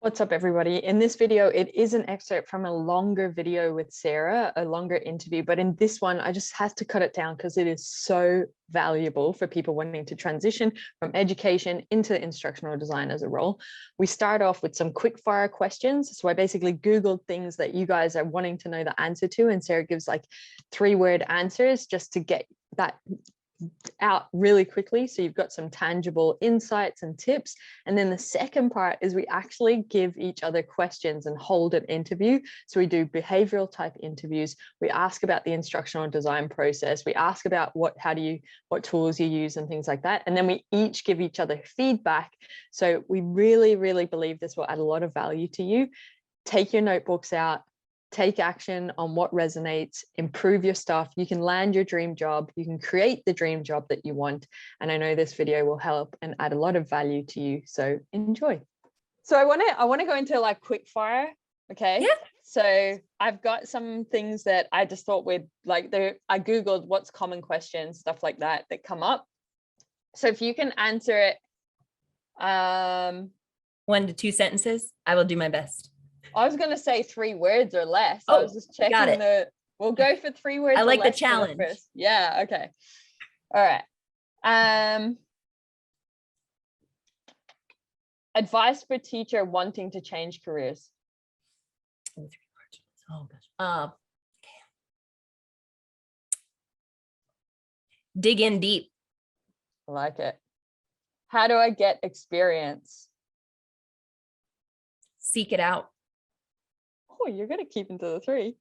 What's up, everybody? In this video, it is an excerpt from a longer video with Sarah, a longer interview, but in this one, I just had to cut it down because it is so valuable for people wanting to transition from education into instructional design as a role. We start off with some quick fire questions. So I basically Googled things that you guys are wanting to know the answer to, and Sarah gives like 3-word answers just to get that out really quickly, so you've got some tangible insights and tips. And then the second part is we actually give each other questions and hold an interview. So we do behavioral type interviews. We ask about the instructional design process. We ask about what tools you use and things like that. And then we each give each other feedback. So we really believe this will add a lot of value to you. Take your notebooks out, take action on what resonates, improve your stuff. You can land your dream job. You can create the dream job that you want. And I know this video will help and add a lot of value to you. So enjoy. So I want to go into like quick fire. Okay. Yeah. So I've got some things that I just thought we'd like I Googled what's common questions, stuff like that come up. So if you can answer it. 1 to 2 sentences, I will do my best. I was going to say 3 words or less. Oh, I was just checking we'll go for 3 words. I like or the less challenge. First. Yeah. Okay. All right. Advice for teacher wanting to change careers. Oh gosh. Okay. Dig in deep. I like it. How do I get experience? Seek it out. Oh, you're going to keep into the 3.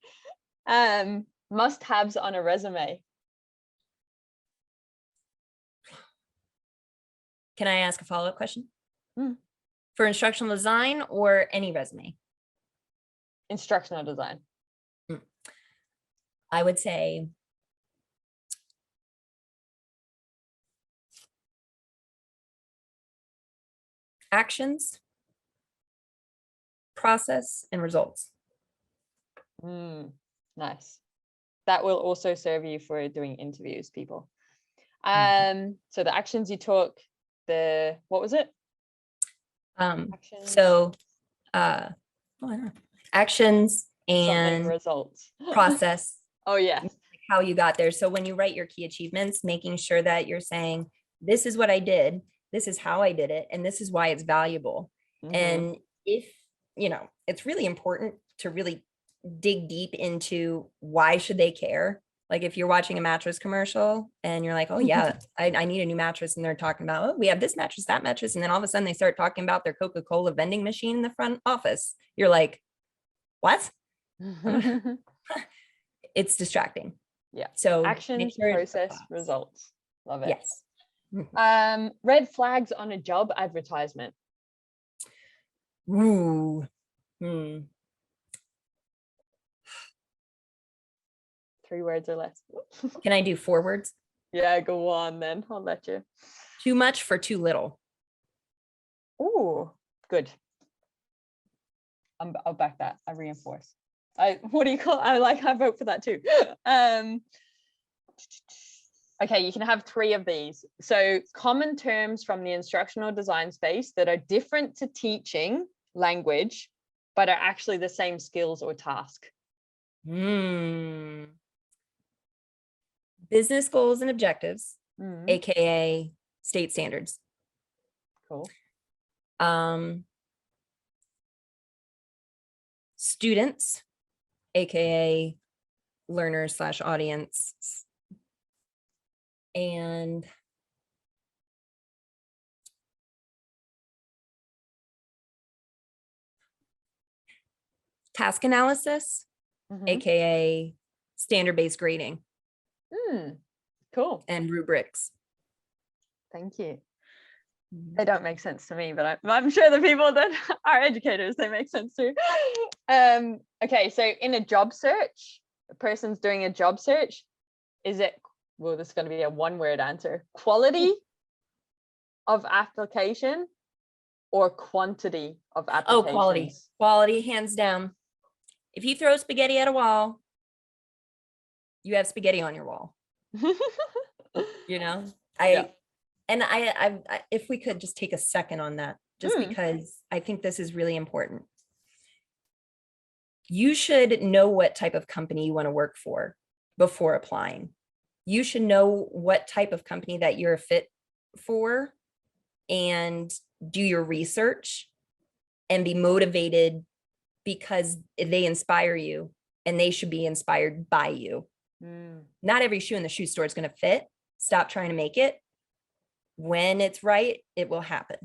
Must-haves on a resume. Can I ask a follow-up question? For instructional design or any resume? Instructional design. I would say actions, process, and results. Nice. That will also serve you for doing interviews, people. So the actions you took, what was it? Actions. Actions and results. Process. Oh yeah. How you got there. So when you write your key achievements, making sure that you're saying, this is what I did, this is how I did it, and this is why it's valuable. And if, it's really important to really dig deep into why should they care. Like if you're watching a mattress commercial and you're like, oh yeah, I need a new mattress. And they're talking about, oh, we have this mattress, that mattress. And then all of a sudden they start talking about their Coca-Cola vending machine in the front office. You're like, what? It's distracting. Yeah. So actions, process, results. Love it. Yes. Red flags on a job advertisement. Ooh. 3 words or less. Can I do 4 words? Yeah, go on then. I'll let you. Too much for too little. Oh, good. I'll back that. I reinforce. What do you call? I vote for that too. Okay, you can have 3 of these. So common terms from the instructional design space that are different to teaching language, but are actually the same skills or task. Business goals and objectives, AKA state standards. Cool. Students, AKA learners / audience. And task analysis, AKA standard-based grading. Cool. And rubrics. Thank you. They don't make sense to me, but I'm sure the people that are educators, they make sense too. Okay, so in a job search, a person's doing a job search, is it, well, this is going to be a 1-word answer, quality of application or quantity of applications? Oh, quality, hands down. If you throw spaghetti at a wall, you have spaghetti on your wall. If we could just take a second on that, just because I think this is really important. You should know what type of company you want to work for before applying. You should know what type of company that you're a fit for and do your research and be motivated because they inspire you and they should be inspired by you. Not every shoe in the shoe store is going to fit. Stop trying to make it. When it's right, it will happen.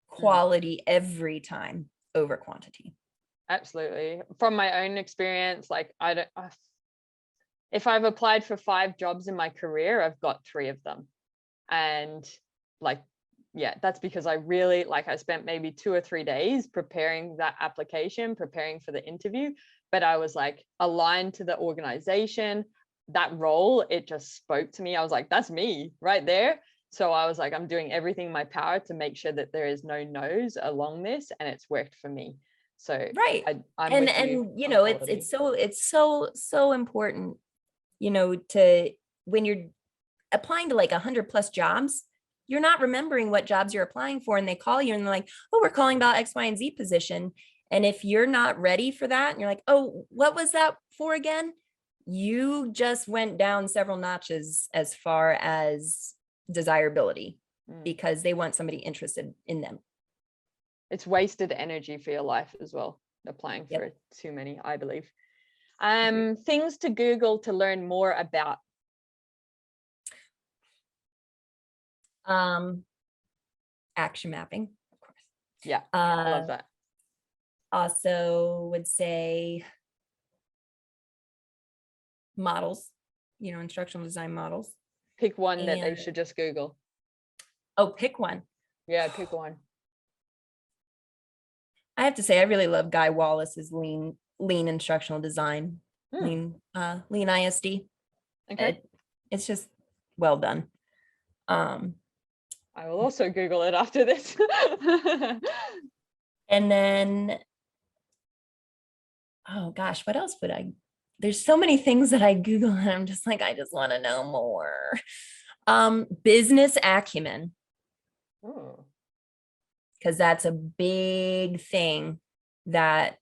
Quality every time over quantity. Absolutely. From my own experience, like if I've applied for 5 jobs in my career, I've got 3 of them. And like, yeah, that's because I really, like, I spent maybe 2 or 3 days preparing that application, preparing for the interview, but I was like aligned to the organization, that role, it just spoke to me. I was like, that's me right there. So I was like, I'm doing everything in my power to make sure that there is no no's along this, and it's worked for me. So right. I'm and you know, it's so important, you know, to when you're applying to like 100+ jobs, you're not remembering what jobs you're applying for, and they call you and they're like, oh, we're calling about X, Y, and Z position. And if you're not ready for that and you're like, oh, what was that for again? You just went down several notches as far as desirability because they want somebody interested in them. It's wasted energy for your life as well, applying for too many, I believe. Things to Google to learn more about. Action mapping, of course. Yeah, I love that. Also would say models, you know, instructional design models. Pick one that they should just Google. Oh, pick one. Yeah, pick one. I have to say, I really love Guy Wallace's lean instructional design, lean ISD. Okay. It's just well done. I will also Google it after this. And then, oh gosh, what else would I? There's so many things that I Google and I'm just like, I just want to know more. Business acumen. Because that's a big thing that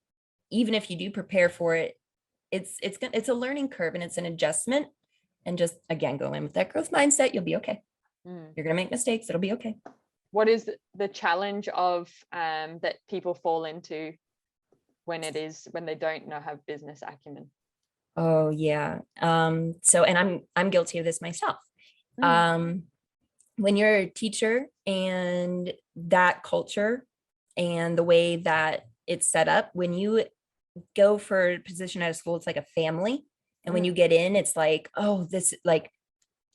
even if you do prepare for it, it's a learning curve and it's an adjustment. And just again, go in with that growth mindset, you'll be okay. You're gonna make mistakes, it'll be okay. What is the challenge of that people fall into when they don't have business acumen? Oh yeah. So, and I'm guilty of this myself. When you're a teacher and that culture and the way that it's set up, when you go for a position at a school, it's like a family. And when you get in, it's like, oh, this, like,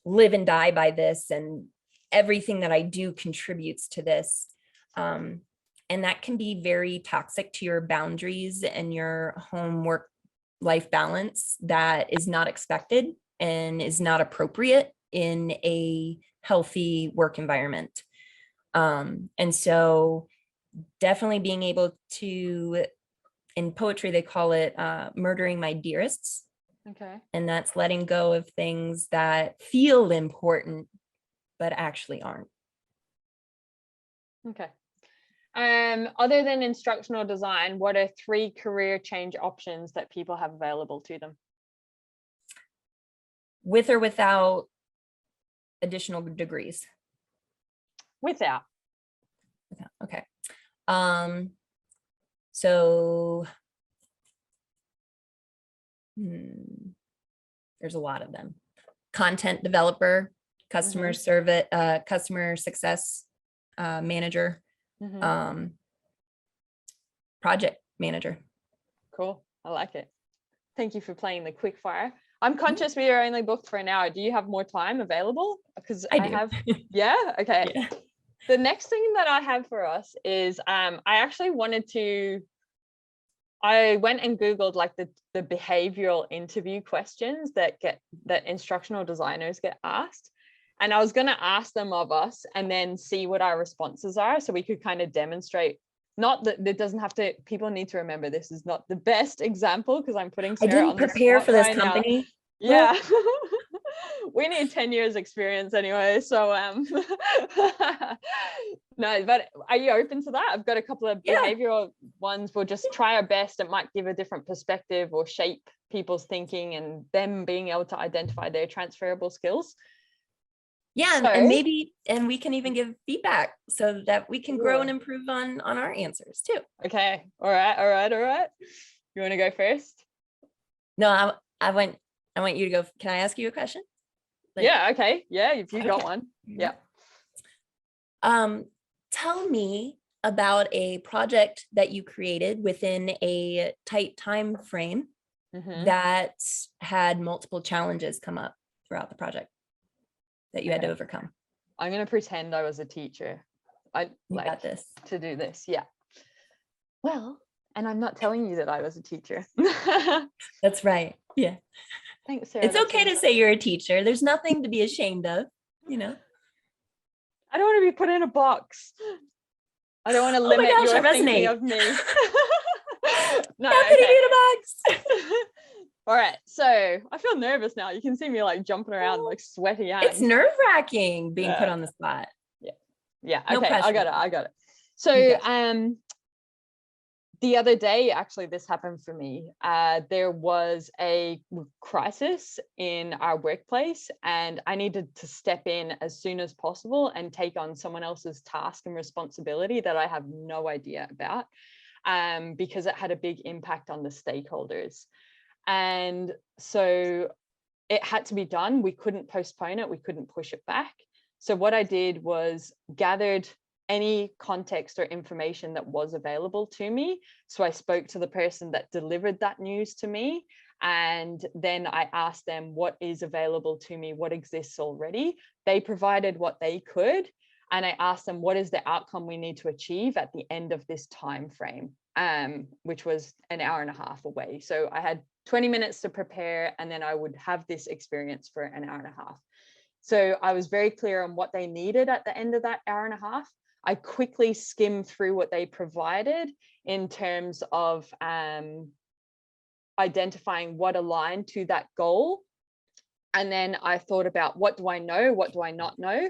live and die by this. And everything that I do contributes to this. And that can be very toxic to your boundaries and your home work life balance that is not expected and is not appropriate in a healthy work environment. And so definitely being able to, in poetry, they call it murdering my dearests. Okay. And that's letting go of things that feel important, but actually aren't. Okay. Other than instructional design, what are 3 career change options that people have available to them? With or without additional degrees? Without. Okay. So there's a lot of them. Content developer, customer service, customer success manager, project manager. Cool. I like it. Thank you for playing the quick fire. I'm conscious we are only booked for an hour. Do you have more time available? Because I have. Yeah. Okay. Yeah. The next thing that I have for us is I actually I went and Googled like the behavioral interview questions that instructional designers get asked. And I was going to ask them of us and then see what our responses are, so we could kind of demonstrate. Not that it doesn't have to, people need to remember this is not the best example because I'm putting Sarah on the spot. I didn't prepare for this company. Yeah. We need 10 years experience anyway. So no, but are you open to that? I've got a couple of behavioral ones. We'll just try our best. It might give a different perspective or shape people's thinking and them being able to identify their transferable skills. Yeah, and maybe we can even give feedback so that we can grow and improve on our answers too. Okay. All right. You want to go first? No, I want you to go. Can I ask you a question? Yeah, okay. Yeah, if you got one. Yeah. Tell me about a project that you created within a tight time frame that had multiple challenges come up throughout the project that you had to overcome. I'm going to pretend I was a teacher. I got this. To do this. Yeah. Well, and I'm not telling you that I was a teacher. That's right. Yeah. Thanks, Sarah. It's okay to say you're a teacher. There's nothing to be ashamed of, you know. I don't want to be put in a box. I don't want to limit your thinking of me. No, not putting me in a box. All right, so I feel nervous now. You can see me like jumping around, like sweaty hands. It's nerve-wracking being put on the spot. Yeah. No Okay, pressure. I got it. So the other day, actually, this happened for me. There was a crisis in our workplace, and I needed to step in as soon as possible and take on someone else's task and responsibility that I have no idea about, because it had a big impact on the stakeholders. And so it had to be done. We couldn't postpone it. We couldn't push it back. So what I did was gathered any context or information that was available to me. So I spoke to the person that delivered that news to me. And then I asked them what is available to me, what exists already. They provided what they could. And I asked them, what is the outcome we need to achieve at the end of this time frame, which was an hour and a half away. So I had 20 minutes to prepare, and then I would have this experience for an hour and a half. So I was very clear on what they needed at the end of that hour and a half. I quickly skimmed through what they provided in terms of identifying what aligned to that goal. And then I thought about, what do I know? What do I not know?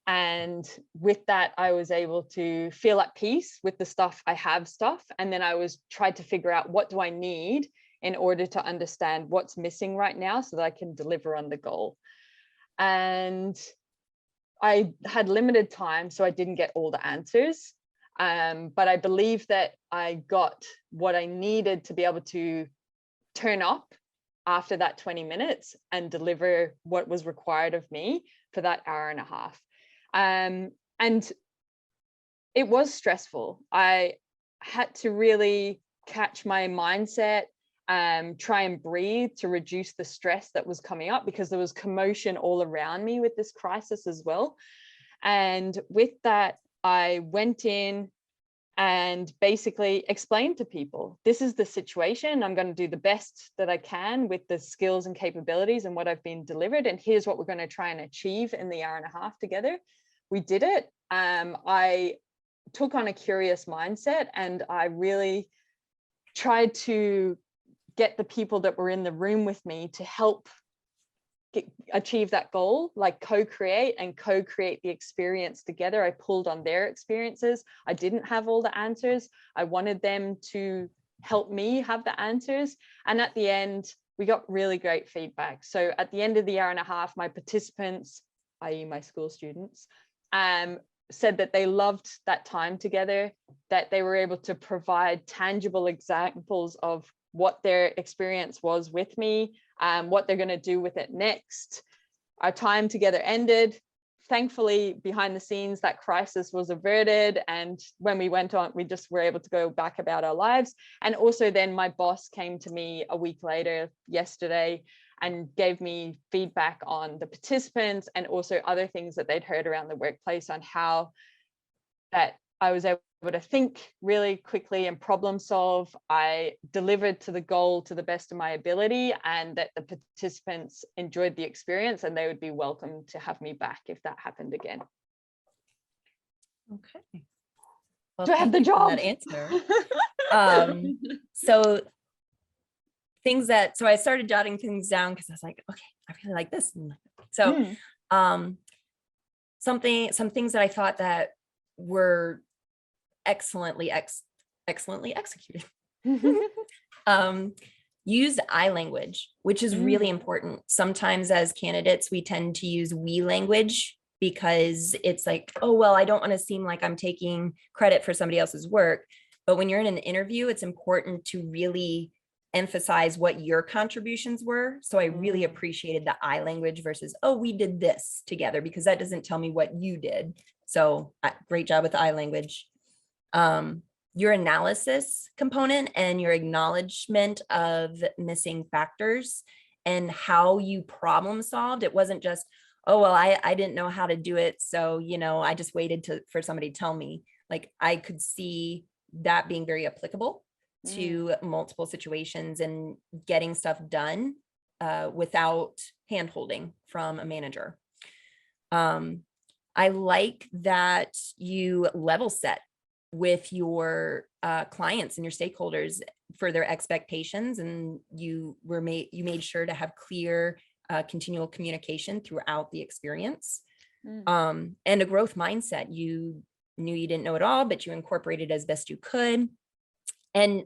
And with that, I was able to feel at peace with the stuff I have. And then I tried to figure out, what do I need in order to understand what's missing right now so that I can deliver on the goal. And I had limited time, so I didn't get all the answers. But I believe that I got what I needed to be able to turn up after that 20 minutes and deliver what was required of me for that hour and a half. And it was stressful. I had to really catch my mindset, try and breathe to reduce the stress that was coming up, because there was commotion all around me with this crisis as well. And with that, I went in and basically explained to people, this is the situation. I'm going to do the best that I can with the skills and capabilities and what I've been delivered. And here's what we're going to try and achieve in the hour and a half together. We did it. I took on a curious mindset, and I really tried to get the people that were in the room with me to help achieve that goal, like co-create the experience together. I pulled on their experiences. I didn't have all the answers. I wanted them to help me have the answers. And at the end, we got really great feedback. So at the end of the hour and a half, my participants, i.e. my school students, said that they loved that time together, that they were able to provide tangible examples of what their experience was with me, what they're going to do with it next. Our time together ended. Thankfully, behind the scenes, that crisis was averted. And when we went on, we just were able to go back about our lives. And also then my boss came to me a week later, yesterday, and gave me feedback on the participants and also other things that they'd heard around the workplace on how that I was able to think really quickly and problem solve. I delivered to the goal to the best of my ability, and that the participants enjoyed the experience, and they would be welcome to have me back if that happened again. Okay. Well, do I have the job? That answer. So so I started jotting things down because I was like, okay, I really like this. So some things that I thought that were excellently executed. Use I language, which is really important. Sometimes as candidates, we tend to use we language because it's like, oh, well, I don't want to seem like I'm taking credit for somebody else's work. But when you're in an interview, it's important to really emphasize what your contributions were. So I really appreciated the I language versus, oh, we did this together, because that doesn't tell me what you did. So great job with the I language. Your analysis component and your acknowledgement of missing factors and how you problem solved. It wasn't just, oh, well, I didn't know how to do it, so, I just waited for somebody to tell me. Like, I could see that being very applicable to multiple situations and getting stuff done without hand-holding from a manager. I like that you level set with your clients and your stakeholders for their expectations, and you made sure to have clear continual communication throughout the experience. And a growth mindset. You knew you didn't know it all, but you incorporated as best you could. And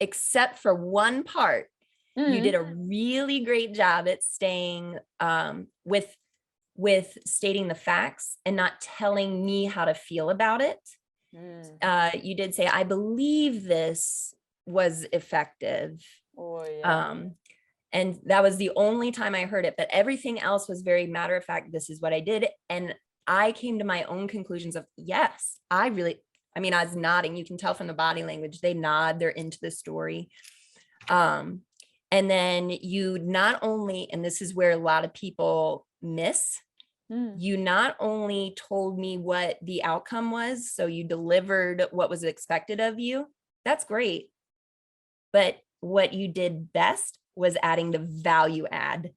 except for one part, you did a really great job at staying with stating the facts and not telling me how to feel about it. You did say, I believe this was effective. Oh, yeah. And that was the only time I heard it, but everything else was very matter of fact. This is what I did. And I came to my own conclusions of, yes, I was nodding. You can tell from the body language, they nod, they're into the story. And then you not only, and this is where a lot of people miss, you not only told me what the outcome was, so you delivered what was expected of you. That's great. But what you did best was adding the value add.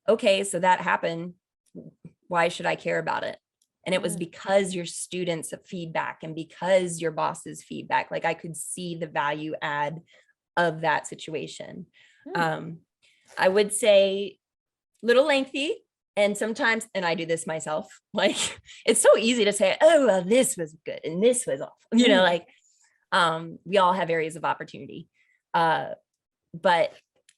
Okay, so that happened. Why should I care about it? And it was because your students' feedback and because your boss's feedback, like I could see the value add of that situation. I would say little lengthy. And sometimes, and I do this myself, like it's so easy to say, oh, well, this was good and this was awful. We all have areas of opportunity. But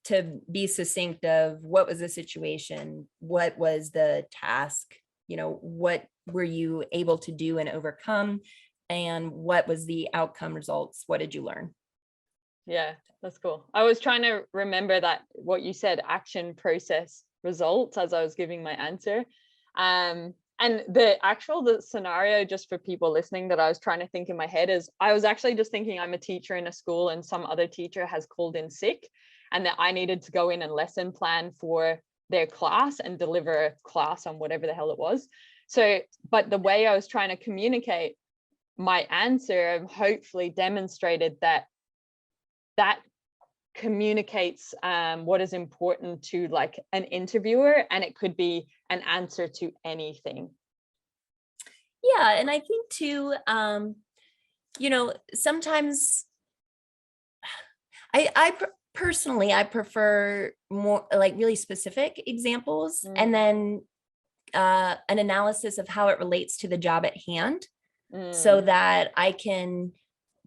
to be succinct of what was the situation, what was the task, what were you able to do and overcome, and what was the outcome results? What did you learn? Yeah, that's cool. I was trying to remember that what you said, action, process, results, as I was giving my answer. And the scenario, just for people listening, that I was trying to think in my head is, I was actually just thinking I'm a teacher in a school and some other teacher has called in sick, and that I needed to go in and lesson plan for their class and deliver a class on whatever the hell it was. So, but the way I was trying to communicate my answer hopefully demonstrated that communicates what is important to like an interviewer, and it could be an answer to anything. Yeah, and I think too, sometimes I personally prefer more like really specific examples, and then an analysis of how it relates to the job at hand, so that I can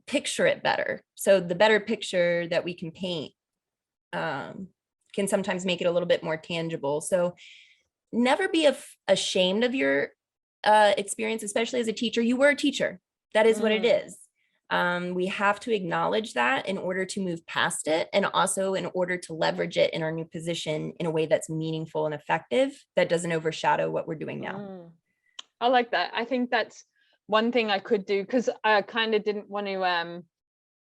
picture it better. So the better picture that we can paint can sometimes make it a little bit more tangible. So never be ashamed of your experience, especially as a teacher. You were a teacher. That is what it is. We have to acknowledge that in order to move past it, and also in order to leverage it in our new position in a way that's meaningful and effective, that doesn't overshadow what we're doing now. I like that. I think that's one thing I could do, because I kind of didn't want to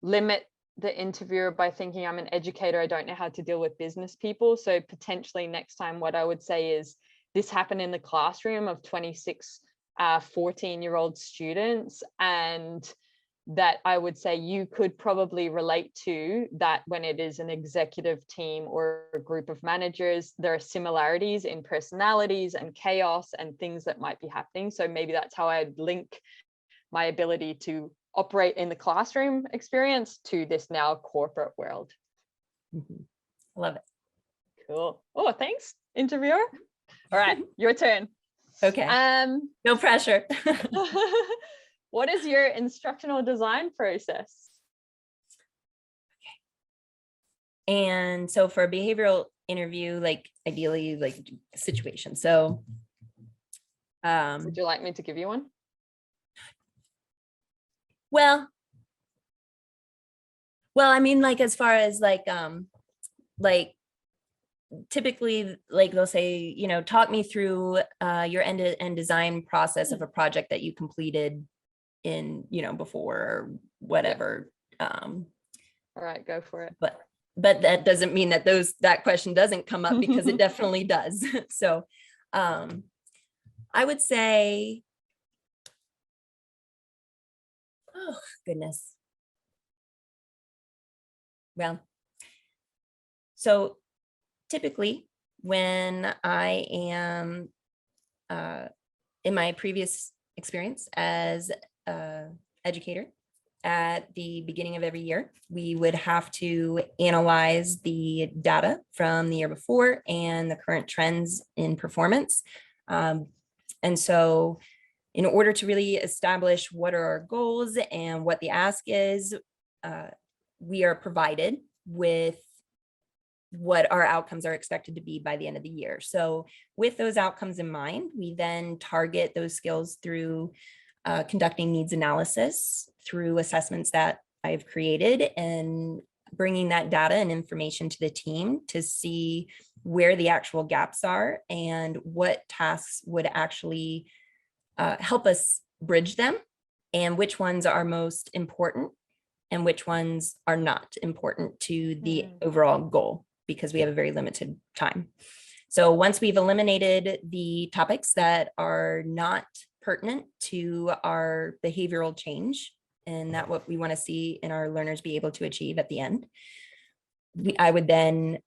limit the interviewer by thinking I'm an educator, I don't know how to deal with business people. So potentially next time, what I would say is, this happened in the classroom of 26 14-year-old students, and that I would say you could probably relate to that when it is an executive team or a group of managers. There are similarities in personalities and chaos and things that might be happening. So maybe that's how I'd link my ability to operate in the classroom experience to this now corporate world. Love it. Cool. Oh, thanks, interviewer. All right, your turn. Okay. No pressure. What is your instructional design process? And so for a behavioral interview, like ideally like situation. So would you like me to give you one? Well, I mean, like, as far as like typically, like they'll say, you know, talk me through your end-to-end design process of a project that you completed in, you know, before or whatever. All right, go for it. But that doesn't mean that that question doesn't come up, because it definitely does. So I would say, oh goodness. Well, so typically when I am in my previous experience as an educator, at the beginning of every year, we would have to analyze the data from the year before and the current trends in performance. And so in order to really establish what are our goals and what the ask is, we are provided with what our outcomes are expected to be by the end of the year. So with those outcomes in mind, we then target those skills through conducting needs analysis, through assessments that I've created, and bringing that data and information to the team to see where the actual gaps are and what tasks would actually help us bridge them, and which ones are most important and which ones are not important to the overall goal, because we have a very limited time. So once we've eliminated the topics that are not pertinent to our behavioral change and that what we want to see in our learners be able to achieve at the end, I would then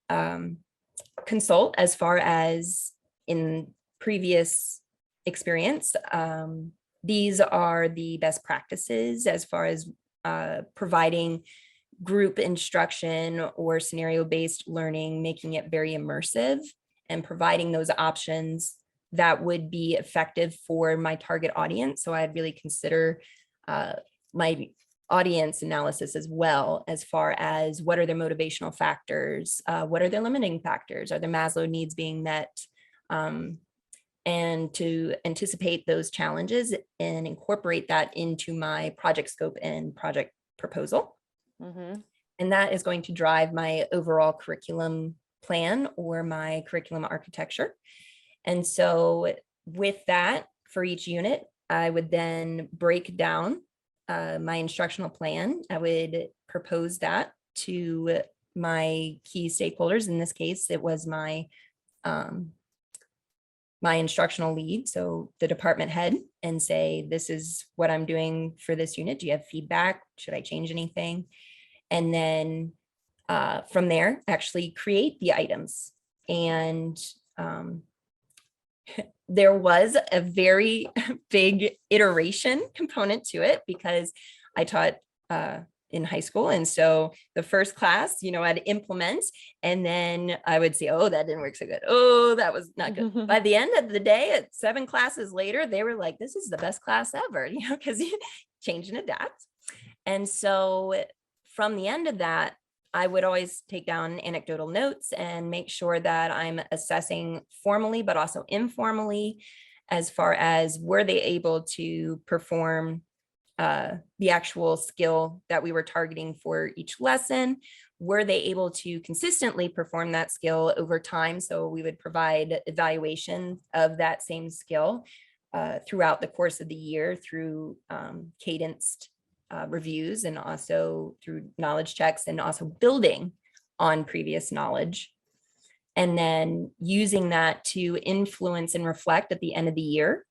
consult, as far as in previous experience, these are the best practices as far as providing group instruction or scenario-based learning, making it very immersive and providing those options that would be effective for my target audience. So I'd really consider my audience analysis as well, as far as what are their motivational factors, what are their limiting factors, are their Maslow needs being met, and to anticipate those challenges and incorporate that into my project scope and project proposal. And that is going to drive my overall curriculum plan or my curriculum architecture. And so with that, for each unit, I would then break down my instructional plan. I would propose that to my key stakeholders. In this case, it was my instructional lead, so the department head, and say, this is what I'm doing for this unit. Do you have feedback? Should I change anything? And then from there, actually create the items. And there was a very big iteration component to it, because I taught in high school. And so the first class, you know, I'd implement, and then I would say, oh, that didn't work so good. Oh, that was not good. By the end of the day, at 7 classes later, they were like, this is the best class ever, you know, because you change and adapt. And so from the end of that, I would always take down anecdotal notes and make sure that I'm assessing formally, but also informally, as far as were they able to perform the actual skill that we were targeting for each lesson? Were they able to consistently perform that skill over time? So we would provide evaluation of that same skill throughout the course of the year through cadenced reviews, and also through knowledge checks, and also building on previous knowledge. And then using that to influence and reflect at the end of the year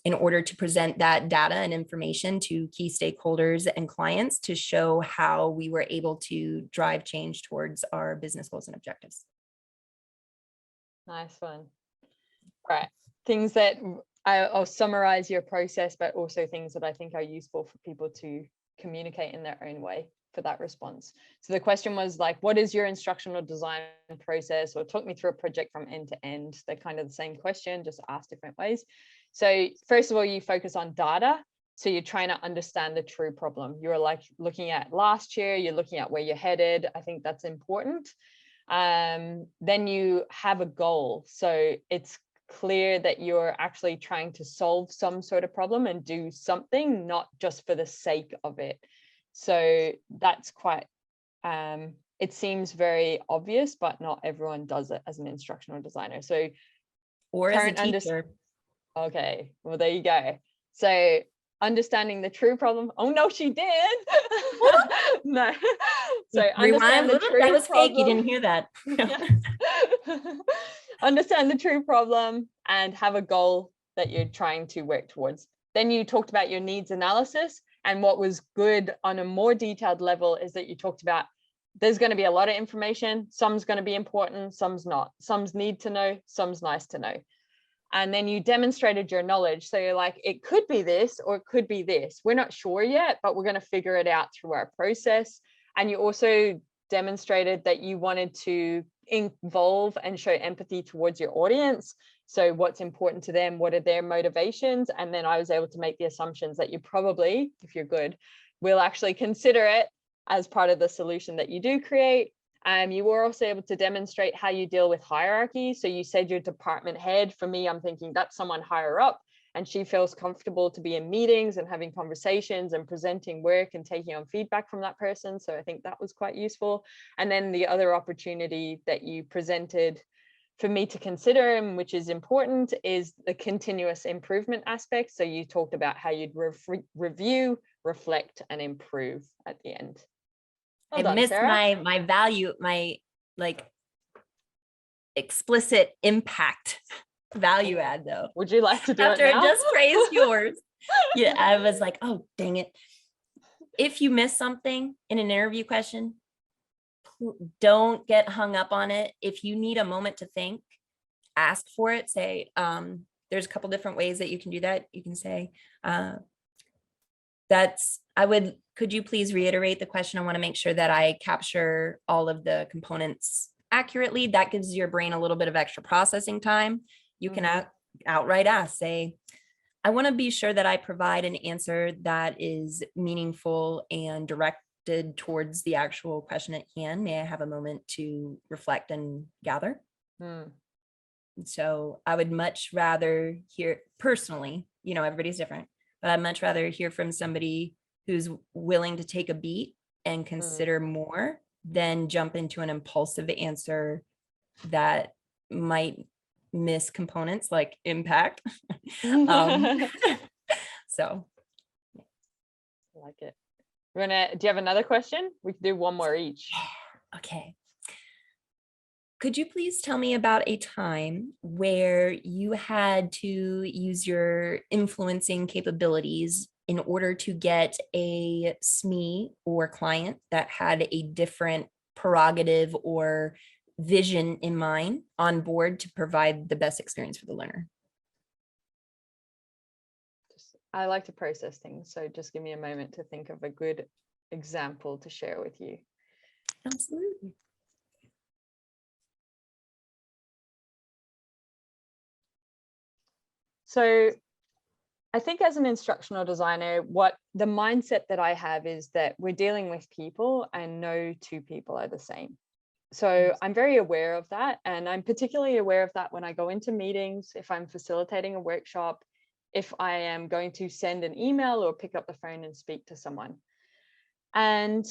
in order to present that data and information to key stakeholders and clients to show how we were able to drive change towards our business goals and objectives. Nice one. All right. Things that I'll summarize your process, but also things that I think are useful for people to communicate in their own way. for that response. So the question was like, what is your instructional design process, or talk me through a project from end to end? They're kind of the same question, just asked different ways. So first of all, you focus on data. So you're trying to understand the true problem. You're like looking at last year, you're looking at where you're headed. I think that's important. Then you have a goal. So it's clear that you're actually trying to solve some sort of problem and do something, not just for the sake of it. So that's quite, it seems very obvious, but not everyone does it as an instructional designer. So, or as a teacher. Okay, well, there you go. So understanding the true problem. Oh no, she did. No. So understand the true that was problem. fake. You didn't hear that. Understand the true problem and have a goal that you're trying to work towards. Then you talked about your needs analysis, and what was good on a more detailed level is that you talked about there's going to be a lot of information. Some's going to be important, some's not. Some's need to know, some's nice to know. And then you demonstrated your knowledge. So you're like, it could be this, or it could be this. We're not sure yet, but we're going to figure it out through our process. And you also demonstrated that you wanted to involve and show empathy towards your audience. So what's important to them, what are their motivations? And then I was able to make the assumptions that you probably, if you're good, will actually consider it as part of the solution that you do create. You were also able to demonstrate how you deal with hierarchy. So you said your department head. For me, I'm thinking that's someone higher up, and she feels comfortable to be in meetings and having conversations and presenting work and taking on feedback from that person. So I think that was quite useful. And then the other opportunity that you presented for me to consider, and which is important, is the continuous improvement aspect. So you talked about how you'd review, reflect, and improve at the end. Well done, missed Sarah. my value, my like explicit impact value add though. Would you like to do after it now? I just praised yours? Yeah, I was like, oh dang it. If you miss something in an interview question, don't get hung up on it. If you need a moment to think, ask for it. Say, there's a couple different ways that you can do that. You can say, could you please reiterate the question? I want to make sure that I capture all of the components accurately. That gives your brain a little bit of extra processing time. You can outright ask, say, I want to be sure that I provide an answer that is meaningful and directed towards the actual question at hand. May I have a moment to reflect and gather? So I would much rather hear, personally, everybody's different, but I'd much rather hear from somebody who's willing to take a beat and consider more than jump into an impulsive answer that might miss components like impact. So I like it. Do you have another question? We can do one more each. Okay. Could you please tell me about a time where you had to use your influencing capabilities in order to get a SME or client that had a different prerogative or vision in mind on board to provide the best experience for the learner? I like to process things, so just give me a moment to think of a good example to share with you. Absolutely. So I think as an instructional designer, what the mindset that I have is that we're dealing with people and no two people are the same. So I'm very aware of that. And I'm particularly aware of that when I go into meetings, if I'm facilitating a workshop, if I am going to send an email or pick up the phone and speak to someone. And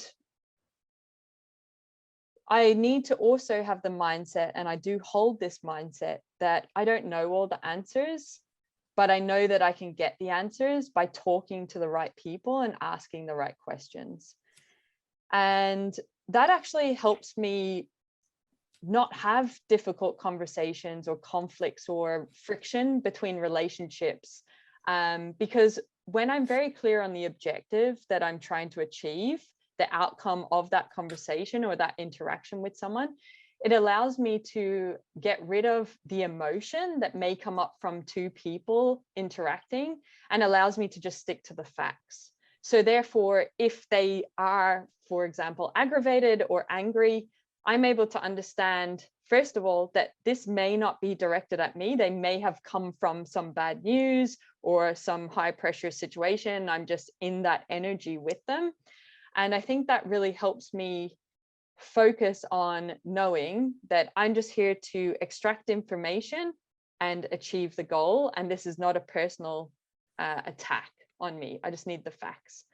I need to also have the mindset, and I do hold this mindset, that I don't know all the answers, but I know that I can get the answers by talking to the right people and asking the right questions. And that actually helps me not have difficult conversations or conflicts or friction between relationships. Because when I'm very clear on the objective that I'm trying to achieve, the outcome of that conversation or that interaction with someone, it allows me to get rid of the emotion that may come up from two people interacting, and allows me to just stick to the facts. So therefore, if they are for example, aggravated or angry, I'm able to understand, first of all, that this may not be directed at me. They may have come from some bad news or some high pressure situation. I'm just in that energy with them. And I think that really helps me focus on knowing that I'm just here to extract information and achieve the goal. And this is not a personal attack on me. I just need the facts.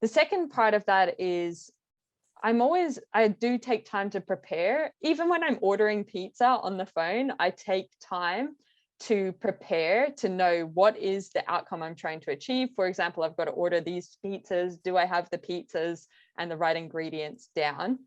The second part of that is I do take time to prepare. Even when I'm ordering pizza on the phone, I take time to prepare to know what is the outcome I'm trying to achieve. For example, I've got to order these pizzas. Do I have the pizzas and the right ingredients down?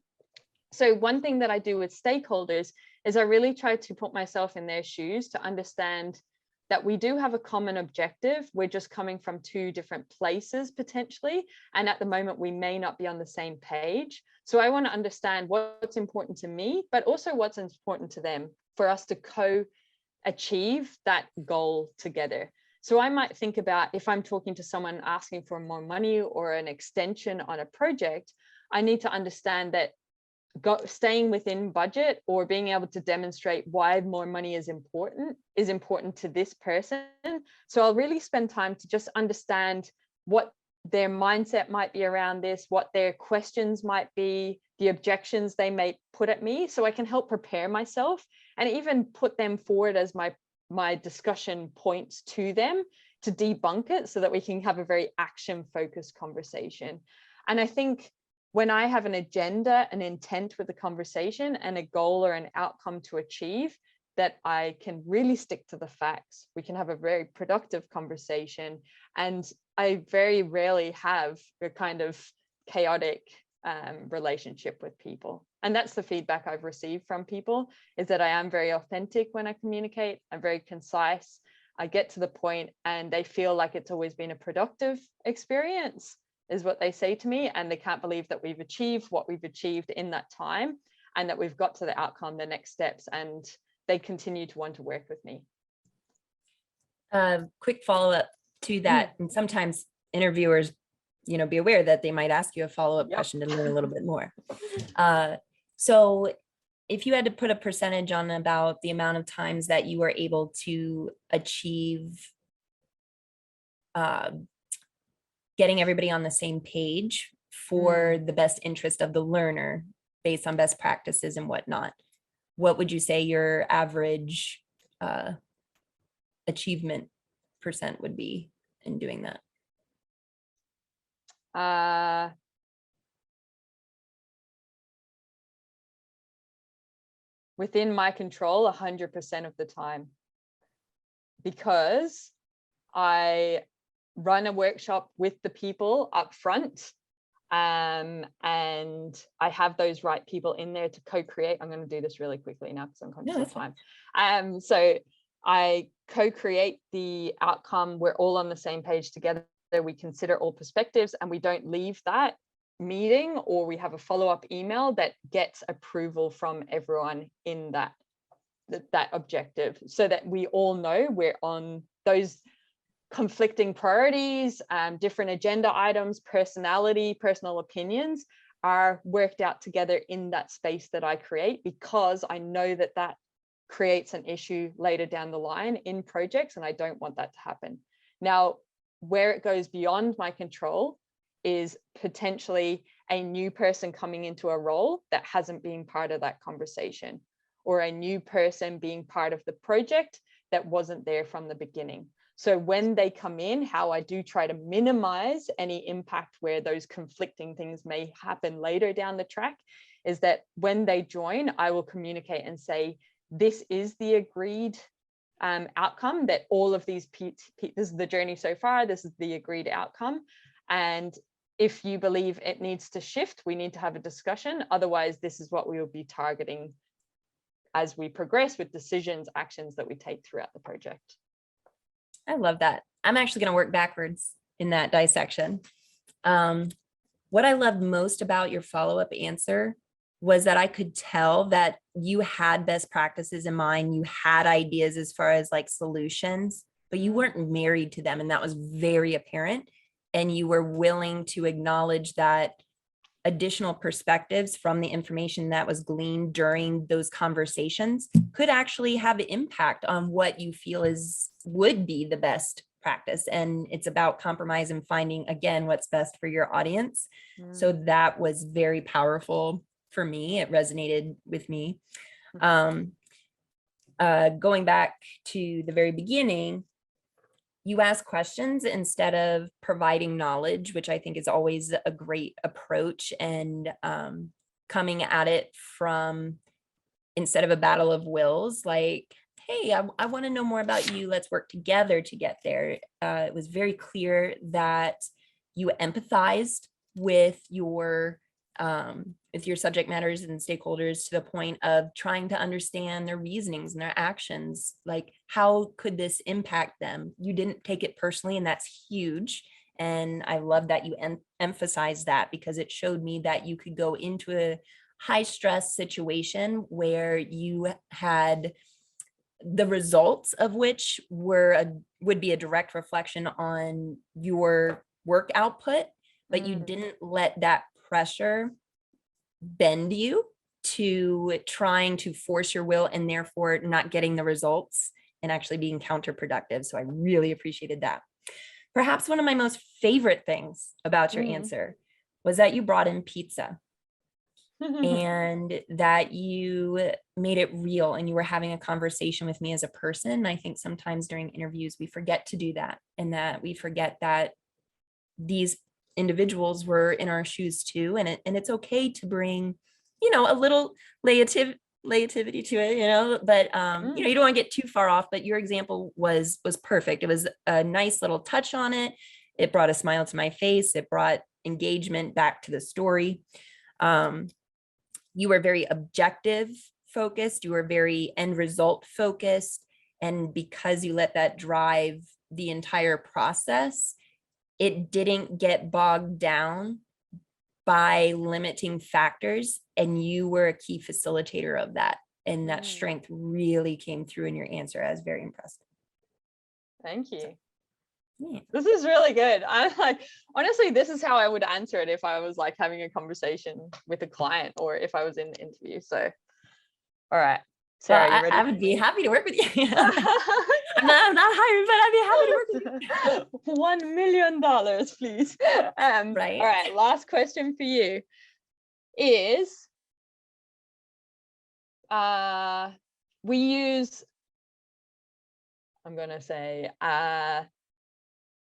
So one thing that I do with stakeholders is I really try to put myself in their shoes to understand that we do have a common objective. We're just coming from two different places potentially. And at the moment, we may not be on the same page. So I want to understand what's important to me, but also what's important to them for us to co-achieve that goal together. So I might think about, if I'm talking to someone asking for more money or an extension on a project, I need to understand that staying within budget or being able to demonstrate why more money is important to this person. So I'll really spend time to just understand what their mindset might be around this, what their questions might be, the objections they may put at me, so I can help prepare myself and even put them forward as my discussion points to them to debunk it, so that we can have a very action focused conversation. And I think when I have an agenda, an intent with the conversation and a goal or an outcome to achieve, that I can really stick to the facts. We can have a very productive conversation. And I very rarely have a kind of chaotic relationship with people. And that's the feedback I've received from people, is that I am very authentic when I communicate. I'm very concise. I get to the point, and they feel like it's always been a productive experience, is what they say to me, and they can't believe that we've achieved what we've achieved in that time, and that we've got to the outcome, the next steps, and they continue to want to work with me. Quick follow-up to that, and sometimes interviewers, be aware that they might ask you a follow-up question to learn a little bit more. So if you had to put a percentage on about the amount of times that you were able to achieve getting everybody on the same page for the best interest of the learner based on best practices and whatnot, what would you say your average achievement percent would be in doing that? Within my control, 100% of the time, because I run a workshop with the people up front, and I have those right people in there to co-create. I'm going to do this really quickly now because I'm conscious of time. So I co-create the outcome. We're all on the same page together. We consider all perspectives, and we don't leave that meeting, or we have a follow-up email that gets approval from everyone in that objective, so that we all know we're on those conflicting priorities, different agenda items, personal opinions are worked out together in that space that I create, because I know that that creates an issue later down the line in projects, and I don't want that to happen. Now, where it goes beyond my control is potentially a new person coming into a role that hasn't been part of that conversation, or a new person being part of the project that wasn't there from the beginning. So when they come in, how I do try to minimize any impact where those conflicting things may happen later down the track is that when they join, I will communicate and say, this is the agreed outcome, that all of these, this is the journey so far, this is the agreed outcome. And if you believe it needs to shift, we need to have a discussion. Otherwise, this is what we will be targeting as we progress with decisions, actions that we take throughout the project. I love that. I'm actually going to work backwards in that dissection. What I loved most about your follow-up answer was that I could tell that you had best practices in mind. You had ideas as far as like solutions, but you weren't married to them. And that was very apparent. And you were willing to acknowledge that additional perspectives from the information that was gleaned during those conversations could actually have an impact on what you feel would be the best practice. And it's about compromise and finding, again, what's best for your audience. So that was very powerful for me. It resonated with me. Going back to the very beginning, you ask questions instead of providing knowledge, which I think is always a great approach, and coming at it from, instead of a battle of wills, like, hey, I want to know more about you. Let's work together to get there. It was very clear that you empathized with your subject matters and stakeholders to the point of trying to understand their reasonings and their actions. Like, how could this impact them? You didn't take it personally, and that's huge. And I love that you emphasized that, because it showed me that you could go into a high stress situation where you had the results of which would be a direct reflection on your work output, but you didn't let that pressure bend you to trying to force your will, and therefore not getting the results and actually being counterproductive. So I really appreciated that. Perhaps one of my most favorite things about your answer was that you brought in pizza. And that you made it real, and you were having a conversation with me as a person. I think sometimes during interviews, we forget to do that, and that we forget that these individuals were in our shoes too. And it's okay to bring, a little lativity to it, but you don't want to get too far off. But your example was perfect. It was a nice little touch on it. It brought a smile to my face. It brought engagement back to the story. You were very objective focused. You were very end result focused. And because you let that drive the entire process, it didn't get bogged down by limiting factors. And you were a key facilitator of that. And that strength really came through in your answer. I was very impressed. Thank you. So, yeah. This is really good. I'm like, honestly, this is how I would answer it if I was like having a conversation with a client, or if I was in an interview. So, all right, Sarah, you ready? I would be happy to work with you. I'm not hiring, but I'd be happy to work with you. $1 million, please. Right. All right, last question for you is, we use, I'm going to say,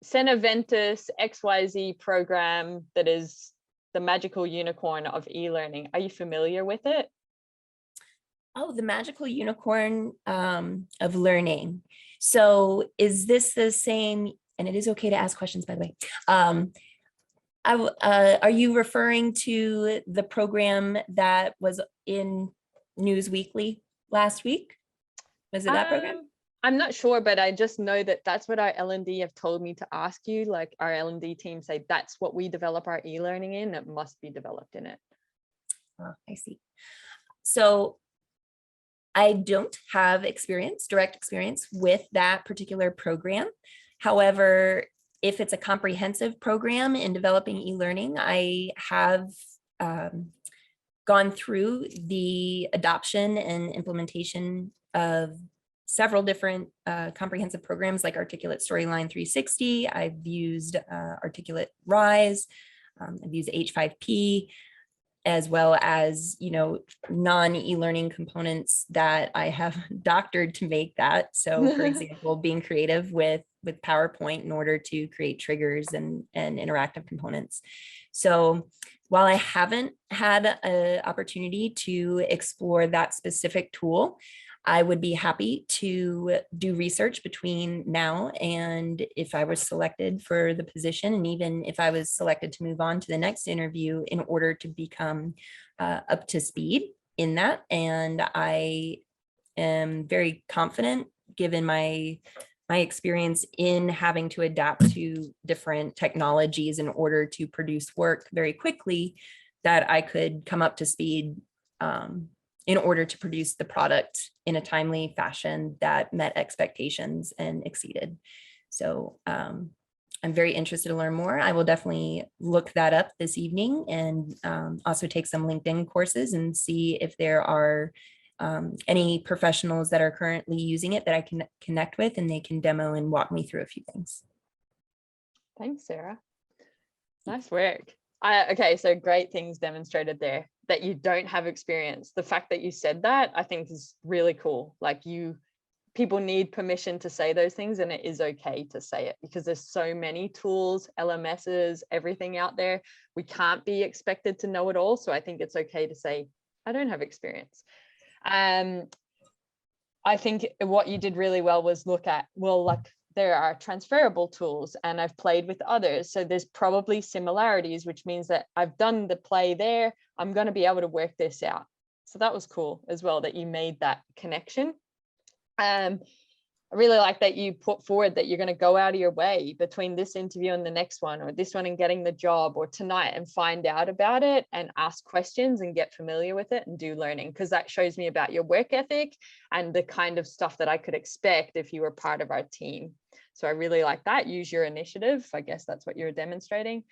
Cenaventus XYZ program that is the magical unicorn of e-learning. Are you familiar with it? Oh, the magical unicorn of learning. So is this the same? And it is okay to ask questions, by the way. Are you referring to the program that was in News Weekly last week? Was it that program? I'm not sure, but I just know that that's what our L&D have told me to ask you. Like, our L&D team say that's what we develop our e-learning in. It must be developed in it. Oh, I see. So I don't have direct experience with that particular program. However, if it's a comprehensive program in developing e-learning, I have gone through the adoption and implementation of several different comprehensive programs like Articulate Storyline 360. I've used Articulate Rise. I've used H5P, as well as, non-e-learning components that I have doctored to make that. So for example, being creative with PowerPoint in order to create triggers and interactive components. So while I haven't had an opportunity to explore that specific tool, I would be happy to do research between now and if I was selected for the position, and even if I was selected to move on to the next interview, in order to become up to speed in that. And I am very confident, given my experience in having to adapt to different technologies in order to produce work very quickly, that I could come up to speed in order to produce the product in a timely fashion that met expectations and exceeded. So I'm very interested to learn more. I will definitely look that up this evening, and also take some LinkedIn courses and see if there are any professionals that are currently using it that I can connect with, and they can demo and walk me through a few things. Thanks, Sarah. Nice work. Okay, so great things demonstrated there, that you don't have experience. The fact that you said that, I think, is really cool. Like, people need permission to say those things, and it is okay to say it, because there's so many tools, LMSs, everything out there. We can't be expected to know it all. So I think it's okay to say, I don't have experience. I think what you did really well was look at, well, like, there are transferable tools and I've played with others. So there's probably similarities, which means that I've done the play there. I'm going to be able to work this out. So that was cool as well, that you made that connection. I really like that you put forward that you're going to go out of your way between this interview and the next one, or this one and getting the job, or tonight, and find out about it and ask questions and get familiar with it and do learning, because that shows me about your work ethic and the kind of stuff that I could expect if you were part of our team. So I really like that. Use your initiative. I guess that's what you're demonstrating.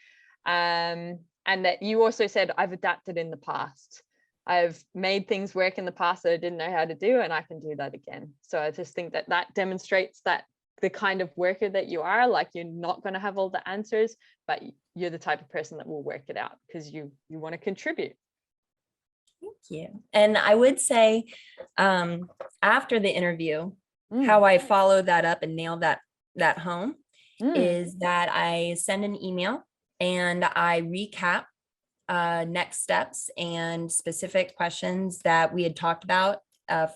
And that you also said, I've adapted in the past. I've made things work in the past that I didn't know how to do, and I can do that again. So I just think that that demonstrates that the kind of worker that you are, like, you're not going to have all the answers, but you're the type of person that will work it out because you want to contribute. Thank you. And I would say, after the interview, how I follow that up and nail that home is that I send an email and I recap next steps and specific questions that we had talked about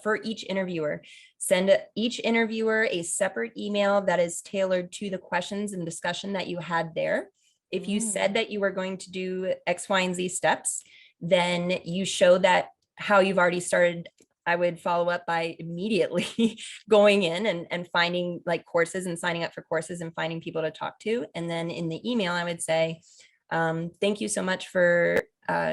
for each interviewer. Send each interviewer a separate email that is tailored to the questions and discussion that you had there. If you said that you were going to do X, Y, and Z steps, then you show that how you've already started. I would follow up by immediately going in and finding like courses and signing up for courses and finding people to talk to. And then in the email, I would say, thank you so much for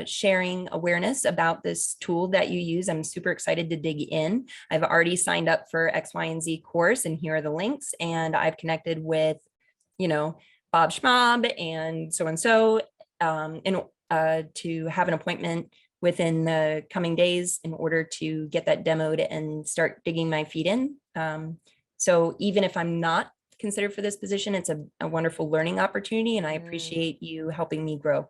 sharing awareness about this tool that you use. I'm super excited to dig in. I've already signed up for X, Y, and Z course, and here are the links. And I've connected with, Bob Schmab and so, to have an appointment within the coming days in order to get that demoed and start digging my feet in. So even if I'm not considered for this position, it's a wonderful learning opportunity, and I appreciate you helping me grow.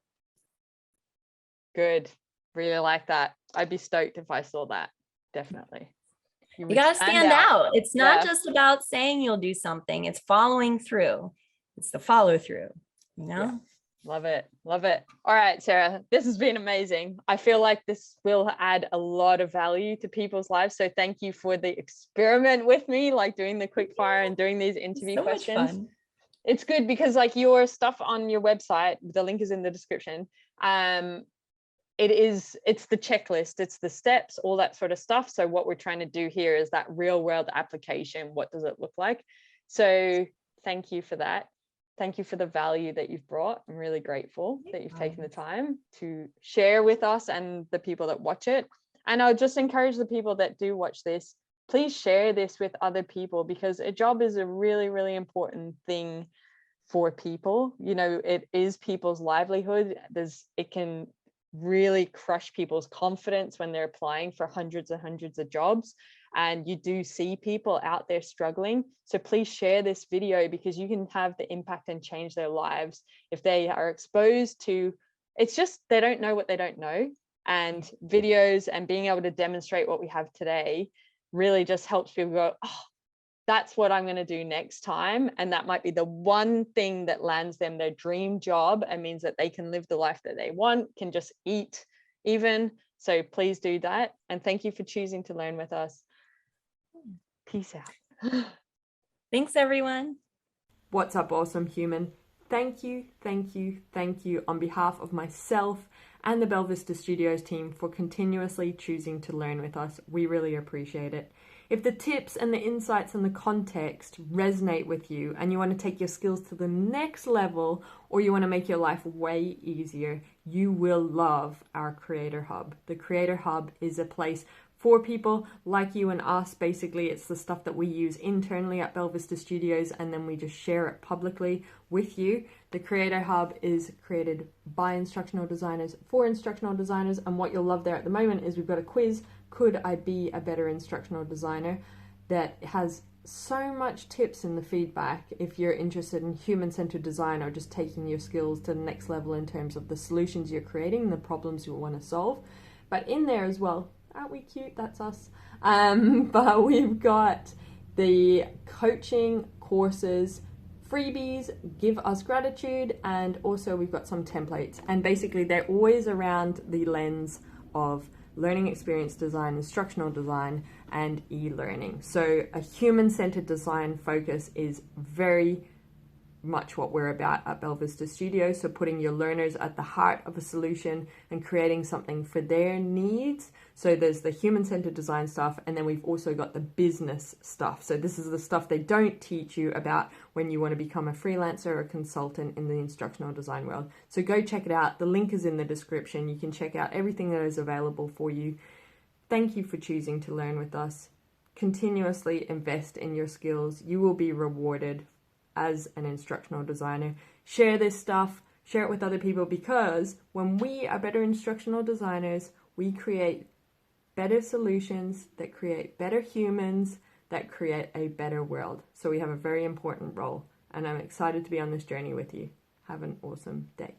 Good. Really like that. I'd be stoked if I saw that. Definitely. You got to stand out. It's not just about saying you'll do something. It's following through. It's the follow through, Yeah. Love it. Love it. All right, Sarah, this has been amazing. I feel like this will add a lot of value to people's lives. So thank you for the experiment with me, like doing the quick fire and doing these interview questions. Much fun. It's good because like your stuff on your website, the link is in the description. It's the checklist, it's the steps, all that sort of stuff. So what we're trying to do here is that real world application. What does it look like? So thank you for that. Thank you for the value that you've brought. I'm really grateful that you've taken the time to share with us and the people that watch it. And I'll just encourage the people that do watch this, please share this with other people, because a job is a really, really important thing for people. It is people's livelihood. It can really crush people's confidence when they're applying for hundreds and hundreds of jobs. And you do see people out there struggling. So please share this video, because you can have the impact and change their lives if they are exposed to, it's just, they don't know what they don't know. And videos and being able to demonstrate what we have today really just helps people go, oh, that's what I'm going to do next time. And that might be the one thing that lands them their dream job and means that they can live the life that they want, can just eat even. So please do that. And thank you for choosing to learn with us. Peace out. Thanks, everyone. What's up, awesome human? Thank you on behalf of myself and the Belvista Studios team for continuously choosing to learn with us. We really appreciate it. If the tips and the insights and the context resonate with you and you want to take your skills to the next level, or you want to make your life way easier, you will love our Creator Hub. The Creator Hub is a place for people like you and us. Basically, it's the stuff that we use internally at Belvista Studios, and then we just share it publicly with you. The Creator Hub is created by instructional designers for instructional designers, and what you'll love there at the moment is we've got a quiz, Could I Be a Better Instructional Designer, that has so much tips in the feedback if you're interested in human-centered design or just taking your skills to the next level in terms of the solutions you're creating and the problems you want to solve. But in there as well, aren't we cute? That's us. But we've got the coaching courses, freebies, give us gratitude, and also we've got some templates. And basically they're always around the lens of learning experience design, instructional design, and e-learning. So a human-centered design focus is very much what we're about at Belvista Studios. So putting your learners at the heart of a solution and creating something for their needs. So there's the human-centered design stuff, and then we've also got the business stuff. So this is the stuff they don't teach you about when you want to become a freelancer or a consultant in the instructional design world. So go check it out. The link is in the description. You can check out everything that is available for you. Thank you for choosing to learn with us. Continuously invest in your skills. You will be rewarded as an instructional designer. Share this stuff, share it with other people, because when we are better instructional designers, we create better solutions that create better humans, that create a better world. So we have a very important role, and I'm excited to be on this journey with you. Have an awesome day.